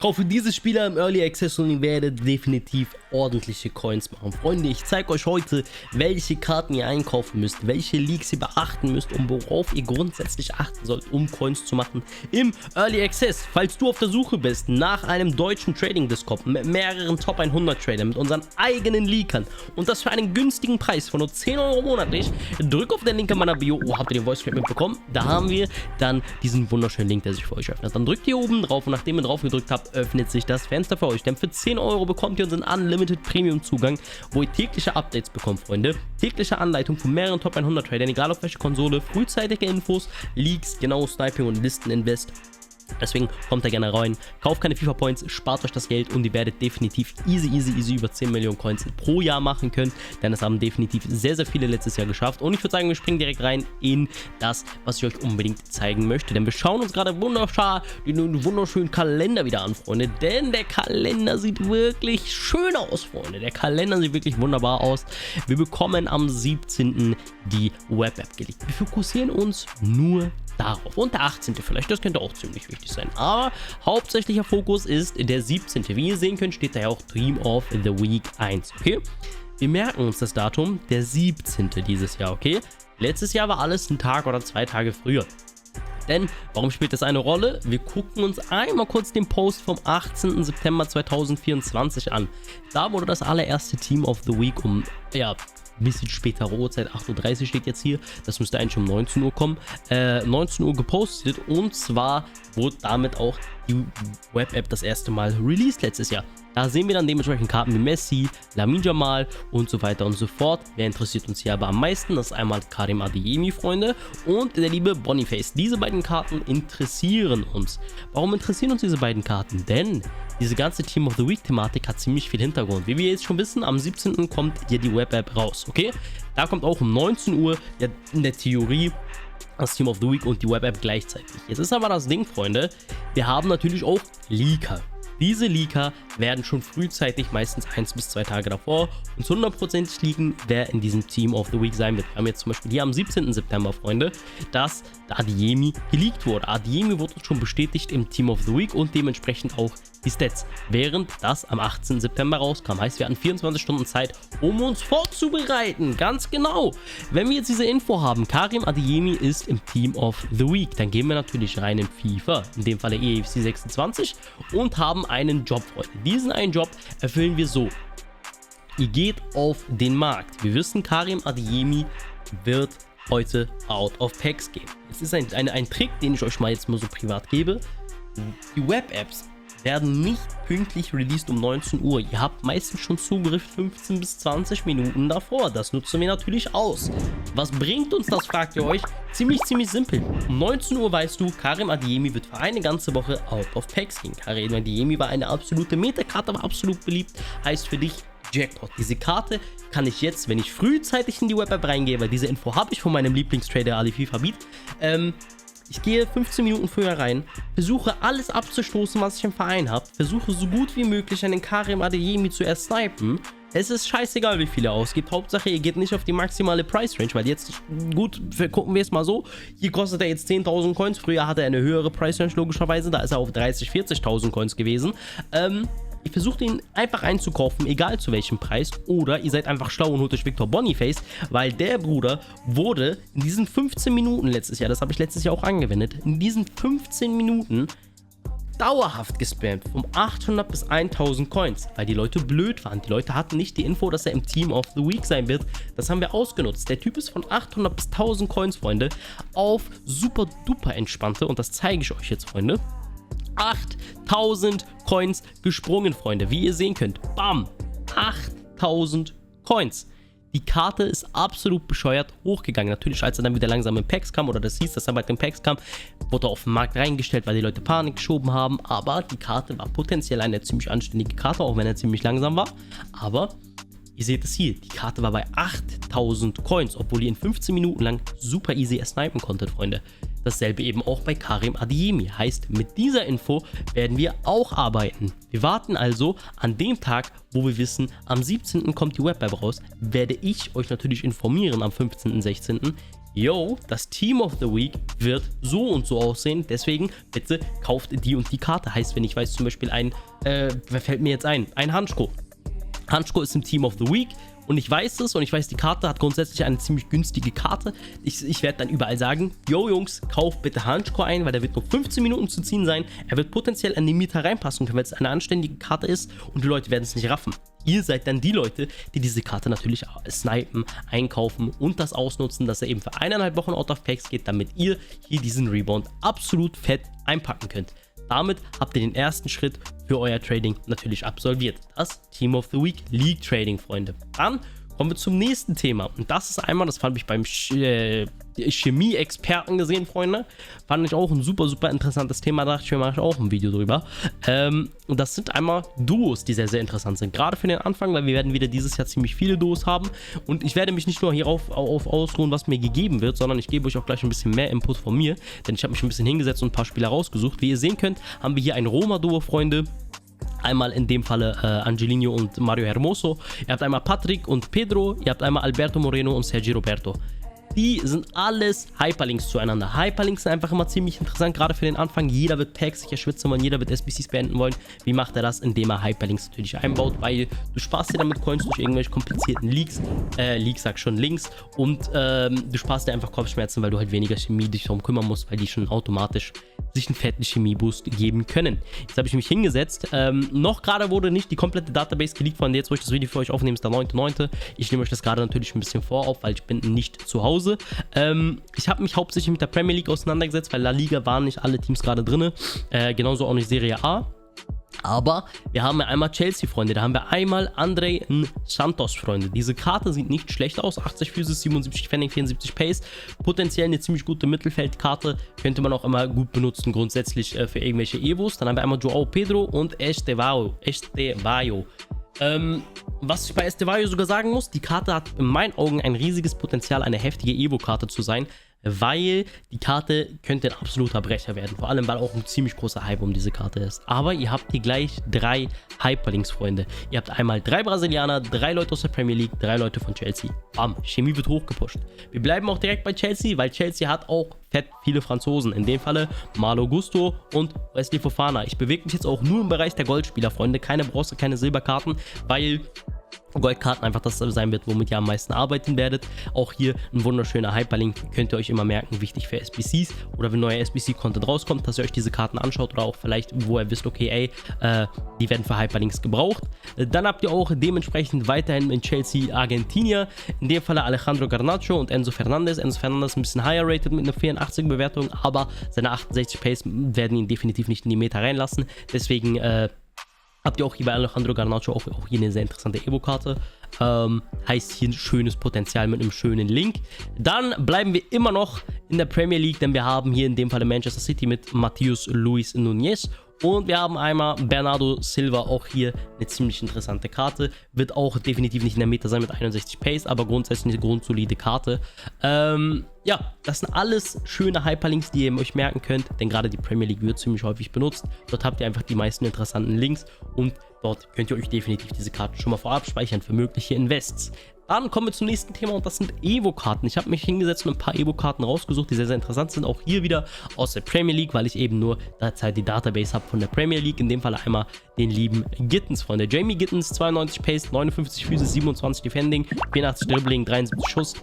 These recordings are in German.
Kaufe diese Spieler im Early Access und ihr werdet definitiv ordentliche Coins machen. Freunde, ich zeige euch heute, welche Karten ihr einkaufen müsst, welche Leaks ihr beachten müsst und worauf ihr grundsätzlich achten sollt, um Coins zu machen im Early Access. Falls du auf der Suche bist nach einem deutschen Trading Discord mit mehreren Top 100 Tradern, mit unseren eigenen Leakern und das für einen günstigen Preis von nur 10 Euro monatlich, drück auf den Link in meiner Bio. Oh, habt ihr den Voice Chat mitbekommen? Da haben wir dann diesen wunderschönen Link, der sich für euch öffnet. Dann drückt ihr oben drauf und nachdem ihr drauf gedrückt habt, öffnet sich das Fenster für euch. Denn für 10 Euro bekommt ihr unseren Unlimited Premium Zugang, wo ihr tägliche Updates bekommt, Freunde. Tägliche Anleitung von mehreren Top 100 Tradern, egal auf welche Konsole, frühzeitige Infos, Leaks, genau Sniping und Listeninvest. Deswegen kommt da gerne rein, kauft keine FIFA Points, spart euch das Geld und ihr werdet definitiv easy über 10 Millionen Coins pro Jahr machen können, denn das haben definitiv sehr viele letztes Jahr geschafft. Und ich würde sagen, wir springen direkt rein in das, was ich euch unbedingt zeigen möchte, denn wir schauen uns gerade den wunderschönen Kalender wieder an, Freunde, denn der Kalender sieht wirklich schön aus, Freunde. Der Kalender sieht wirklich wunderbar aus. Wir bekommen am 17. die Web-App geleakt. Wir fokussieren uns nur darauf. Und der 18. vielleicht, das könnte auch ziemlich wichtig sein. Aber hauptsächlicher Fokus ist der 17. Wie ihr sehen könnt, steht da ja auch Team of the Week 1, okay? Wir merken uns das Datum, der 17. dieses Jahr, okay? Letztes Jahr war alles ein Tag oder 2 Tage früher. Denn, warum spielt das eine Rolle? Wir gucken uns einmal kurz den Post vom 18. September 2024 an. Da wurde das allererste Team of the Week um, ja, ein bisschen spätere Uhrzeit, 8:30 Uhr steht jetzt hier, das müsste eigentlich um 19 Uhr kommen, 19 Uhr gepostet, und zwar wurde damit auch die Web-App das erste Mal released letztes Jahr. Da sehen wir dann dementsprechend Karten wie Messi, Lamine Yamal und so weiter und so fort. Wer interessiert uns hier aber am meisten? Das ist einmal Karim Adeyemi, Freunde, und der liebe Boniface. Diese beiden Karten interessieren uns. Warum interessieren uns diese beiden Karten? Denn diese ganze Team of the Week Thematik hat ziemlich viel Hintergrund. Wie wir jetzt schon wissen, am 17. kommt hier die Web-App raus, okay? Da kommt auch um 19 Uhr ja, in der Theorie das Team of the Week und die Web-App gleichzeitig. Jetzt ist aber das Ding, Freunde, wir haben natürlich auch Leaker. Diese Leaker werden schon frühzeitig, meistens 1 bis 2 Tage davor, uns 100% leaken, wer in diesem Team of the Week sein wird. Wir haben jetzt zum Beispiel hier am 17. September, Freunde, dass der Adeyemi geleakt wurde. Adeyemi wurde schon bestätigt im Team of the Week und dementsprechend auch die Stats, während das am 18. September rauskam. Heißt, wir hatten 24 Stunden Zeit, um uns vorzubereiten. Ganz genau. Wenn wir jetzt diese Info haben, Karim Adeyemi ist im Team of the Week, dann gehen wir natürlich rein in FIFA, in dem Fall EAFC 26, und haben einen Job, Freunde. Diesen einen Job erfüllen wir so. Ihr geht auf den Markt. Wir wissen, Karim Adeyemi wird heute out of packs gehen. Es ist ein Trick, den ich euch mal jetzt mal so privat gebe. Die Web-Apps werden nicht pünktlich released um 19 Uhr. Ihr habt meistens schon Zugriff 15 bis 20 Minuten davor. Das nutzen wir natürlich aus. Was bringt uns das, fragt ihr euch? Ziemlich simpel. Um 19 Uhr weißt du, Karim Adeyemi wird für eine ganze Woche out of packs gehen. Karim Adeyemi war eine absolute Metakarte, war absolut beliebt. Heißt für dich Jackpot. Diese Karte kann ich jetzt, wenn ich frühzeitig in die Web-App reingehe, weil diese Info habe ich von meinem Lieblingstrader Ali FIFA Beat, ich gehe 15 Minuten früher rein, versuche alles abzustoßen, was ich im Verein habe, versuche so gut wie möglich einen Karim Adeyemi zu ersnipen. Es ist scheißegal, wie viel er ausgibt. Hauptsache, ihr geht nicht auf die maximale Price Range, weil jetzt, gut, gucken wir es mal so, hier kostet er jetzt 10.000 Coins, früher hatte er eine höhere Price Range logischerweise, da ist er auf 30.000, 40.000 Coins gewesen. Ihr versucht ihn einfach einzukaufen, egal zu welchem Preis, oder ihr seid einfach schlau und holt euch Victor Boniface, weil der Bruder wurde in diesen 15 Minuten letztes Jahr, das habe ich letztes Jahr auch angewendet, in diesen 15 Minuten dauerhaft gespammt, um 800 bis 1000 Coins, weil die Leute blöd waren. Die Leute hatten nicht die Info, dass er im Team of the Week sein wird. Das haben wir ausgenutzt. Der Typ ist von 800 bis 1000 Coins, Freunde, auf super duper entspannte, und das zeige ich euch jetzt, Freunde, 8000 Coins gesprungen, Freunde. Wie ihr sehen könnt, bam, 8000 Coins. Die Karte ist absolut bescheuert hochgegangen. Natürlich, als er dann wieder langsam in Packs kam, oder das hieß, dass er bald in Packs kam, wurde er auf den Markt reingestellt, weil die Leute Panik geschoben haben. Aber die Karte war potenziell eine ziemlich anständige Karte, auch wenn er ziemlich langsam war. Aber ihr seht es hier, die Karte war bei 8000 Coins, obwohl ihr in 15 Minuten lang super easy snipen konntet, Freunde. Dasselbe eben auch bei Karim Adeyemi. Heißt, mit dieser Info werden wir auch arbeiten. Wir warten also an dem Tag, wo wir wissen, am 17. kommt die Web-App raus, werde ich euch natürlich informieren am 15. und 16. yo, das Team of the Week wird so und so aussehen, deswegen bitte kauft die und die Karte. Heißt, wenn ich weiß zum Beispiel wer fällt mir jetzt ein? Ein Hansko. Hansko ist im Team of the Week und ich weiß es und ich weiß, die Karte hat grundsätzlich eine ziemlich günstige Karte. Ich werde dann überall sagen, yo Jungs, kauft bitte Hansko ein, weil der wird nur 15 Minuten zu ziehen sein. Er wird potenziell an die Mieter reinpassen können, weil es eine anständige Karte ist und die Leute werden es nicht raffen. Ihr seid dann die Leute, die diese Karte natürlich snipen, einkaufen und das ausnutzen, dass er eben für 1,5 Wochen out of packs geht, damit ihr hier diesen Rebound absolut fett einpacken könnt. Damit habt ihr den ersten Schritt für euer Trading natürlich absolviert. Das Team of the Week League Trading, Freunde. Dann kommen wir zum nächsten Thema. Und das ist einmal, das fand ich beim Chemie-Experten gesehen, Freunde. Fand ich auch ein super, super interessantes Thema. Da dachte ich mir, mache ich auch ein Video drüber. Und das sind einmal Duos, die sehr, sehr interessant sind. Gerade für den Anfang, weil wir werden wieder dieses Jahr ziemlich viele Duos haben. Und ich werde mich nicht nur hierauf ausruhen, was mir gegeben wird, sondern ich gebe euch auch gleich ein bisschen mehr Input von mir. Denn ich habe mich ein bisschen hingesetzt und ein paar Spieler rausgesucht. Wie ihr sehen könnt, haben wir hier ein Roma-Duo, Freunde. Einmal in dem Falle Angelino und Mario Hermoso. Ihr habt einmal Patrick und Pedro. Ihr habt einmal Alberto Moreno und Sergi Roberto. Die sind alles Hyperlinks zueinander. Hyperlinks sind einfach immer ziemlich interessant, gerade für den Anfang. Jeder wird Packs sich erschwitzen wollen, jeder wird SBCs beenden wollen. Wie macht er das? Indem er Hyperlinks natürlich einbaut, weil du sparst dir damit Coins durch irgendwelche komplizierten Leaks. Leaks sag schon Links. Und du sparst dir einfach Kopfschmerzen, weil du halt weniger Chemie dich darum kümmern musst, weil die schon automatisch sich einen fetten Chemie-Boost geben können. Jetzt habe ich mich hingesetzt. Noch gerade wurde nicht die komplette Database geleakt, von der jetzt, wo ich das Video für euch aufnehme, ist der 9.9. Ich nehme euch das gerade natürlich ein bisschen vor, weil ich bin nicht zu Hause. Ich habe mich hauptsächlich mit der Premier League auseinandergesetzt, weil La Liga waren nicht alle Teams gerade drin. Genauso auch nicht Serie A. Aber wir haben ja einmal Chelsea, Freunde. Da haben wir einmal André Santos, Freunde. Diese Karte sieht nicht schlecht aus. 80 Physis, 77 Fanning, 74 Pace. Potenziell eine ziemlich gute Mittelfeldkarte. Könnte man auch immer gut benutzen, grundsätzlich für irgendwelche Evos. Dann haben wir einmal Joao Pedro und Estevayo. Was ich bei Estevayo sogar sagen muss, die Karte hat in meinen Augen ein riesiges Potenzial, eine heftige Evo-Karte zu sein, weil die Karte könnte ein absoluter Brecher werden. Vor allem, weil auch ein ziemlich großer Hype um diese Karte ist. Aber ihr habt hier gleich 3 Hyperlinks, Freunde. Ihr habt einmal 3 Brasilianer, 3 Leute aus der Premier League, 3 Leute von Chelsea. Bam, Chemie wird hochgepusht. Wir bleiben auch direkt bei Chelsea, weil Chelsea hat auch fett viele Franzosen. In dem Falle Malo Gusto und Wesley Fofana. Ich bewege mich jetzt auch nur im Bereich der Goldspieler, Freunde. Keine Bronze, keine Silberkarten, weil Goldkarten einfach das sein wird, womit ihr am meisten arbeiten werdet. Auch hier ein wunderschöner Hyperlink, könnt ihr euch immer merken, wichtig für SBCs oder wenn neuer SBC-Content rauskommt, dass ihr euch diese Karten anschaut oder auch vielleicht, wo ihr wisst, okay, ey, die werden für Hyperlinks gebraucht. Dann habt ihr auch dementsprechend weiterhin in Chelsea Argentinier, in dem Falle Alejandro Garnacho und Enzo Fernandez. Enzo Fernandez ein bisschen higher rated mit einer 84 Bewertung, aber seine 68 Pace werden ihn definitiv nicht in die Meta reinlassen. Deswegen habt ihr auch hier bei Alejandro Garnacho auch hier eine sehr interessante Evo-Karte. Heißt hier ein schönes Potenzial mit einem schönen Link. Dann bleiben wir immer noch in der Premier League, denn wir haben hier in dem Fall Manchester City mit Matheus Luis Núñez. Und wir haben einmal Bernardo Silva, auch hier eine ziemlich interessante Karte. Wird auch definitiv nicht in der Meta sein mit 61 Pace, aber grundsätzlich eine grundsolide Karte. Ja, das sind alles schöne Hyperlinks, die ihr euch merken könnt, denn gerade die Premier League wird ziemlich häufig benutzt. Dort habt ihr einfach die meisten interessanten Links und dort könnt ihr euch definitiv diese Karten schon mal vorab speichern für mögliche Invests. Dann kommen wir zum nächsten Thema und das sind Evo-Karten. Ich habe mich hingesetzt und ein paar Evo-Karten rausgesucht, die sehr, sehr interessant sind. Auch hier wieder aus der Premier League, weil ich eben nur derzeit die Database habe von der Premier League. In dem Fall einmal den lieben Gittens, Freunde. Jamie Gittens, 92 Pace, 59 Physis, 27 Defending, 84 Dribbling, 73 Schuss.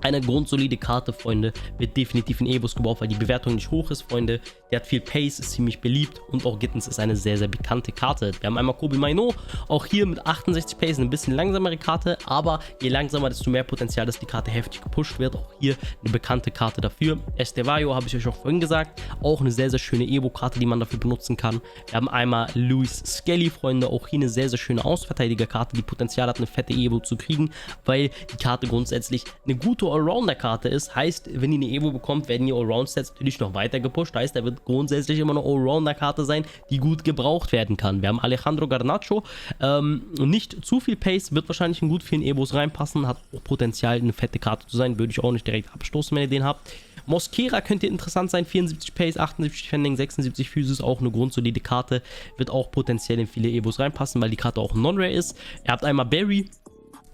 Eine grundsolide Karte, Freunde. Wird definitiv in Evos gebraucht, weil die Bewertung nicht hoch ist, Freunde. Der hat viel Pace, ist ziemlich beliebt und auch Gittens ist eine sehr, sehr bekannte Karte. Wir haben einmal Kobbie Mainoo, auch hier mit 68 Pace, eine bisschen langsamere Karte, aber je langsamer, desto mehr Potenzial, dass die Karte heftig gepusht wird. Auch hier eine bekannte Karte dafür. Estevayo habe ich euch auch vorhin gesagt. Auch eine sehr, sehr schöne Evo-Karte, die man dafür benutzen kann. Wir haben einmal Luis Skelly, Freunde. Auch hier eine sehr, sehr schöne Außenverteidiger-Karte, die Potenzial hat, eine fette Evo zu kriegen, weil die Karte grundsätzlich eine gute Allrounder-Karte ist. Heißt, wenn ihr eine Evo bekommt, werden die Allround-Stats natürlich noch weiter gepusht. Heißt, er wird grundsätzlich immer eine Allrounder-Karte sein, die gut gebraucht werden kann. Wir haben Alejandro Garnacho. Nicht zu viel Pace, wird wahrscheinlich in gut vielen Evos reinpassen, hat auch Potenzial, eine fette Karte zu sein, würde ich auch nicht direkt abstoßen, wenn ihr den habt. Mosquera könnte interessant sein, 74 Pace, 78 Defending, 76 Physis, auch eine grundsolide Karte, wird auch potenziell in viele Evos reinpassen, weil die Karte auch Non-Rare ist. Ihr habt einmal Barry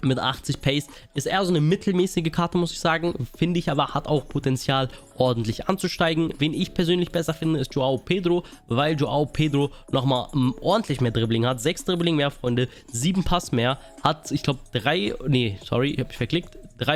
mit 80 Pace. Ist eher so eine mittelmäßige Karte, muss ich sagen. Finde ich aber, hat auch Potenzial, ordentlich anzusteigen. Wen ich persönlich besser finde, ist Joao Pedro, weil Joao Pedro nochmal ordentlich mehr Dribbling hat. 6 Dribbling mehr, Freunde. 7 Pass mehr. Hat, ich glaube, 3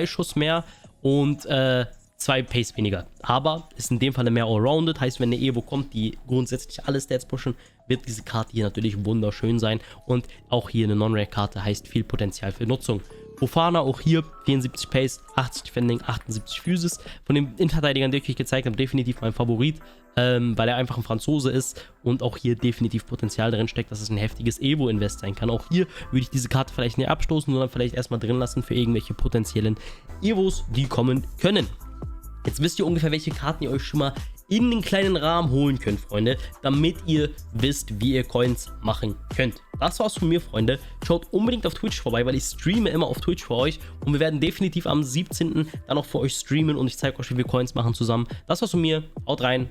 Schuss mehr und 2 Pace weniger. Aber ist in dem Fall mehr allrounded. Heißt, wenn eine Evo kommt, die grundsätzlich alle Stats pushen, wird diese Karte hier natürlich wunderschön sein. Und auch hier eine Non-Rare-Karte heißt viel Potenzial für Nutzung. Fofana auch hier 74 Pace, 80 Defending, 78 Physis. Von den Innenverteidigern, die ich euch gezeigt habe, definitiv mein Favorit, weil er einfach ein Franzose ist und auch hier definitiv Potenzial drin steckt, dass es ein heftiges Evo-Invest sein kann. Auch hier würde ich diese Karte vielleicht nicht abstoßen, sondern vielleicht erstmal drin lassen für irgendwelche potenziellen Evos, die kommen können. Jetzt wisst ihr ungefähr, welche Karten ihr euch schon mal in den kleinen Rahmen holen könnt, Freunde, damit ihr wisst, wie ihr Coins machen könnt. Das war's von mir, Freunde. Schaut unbedingt auf Twitch vorbei, weil ich streame immer auf Twitch für euch und wir werden definitiv am 17. dann auch für euch streamen und ich zeige euch, wie wir Coins machen zusammen. Das war's von mir. Haut rein.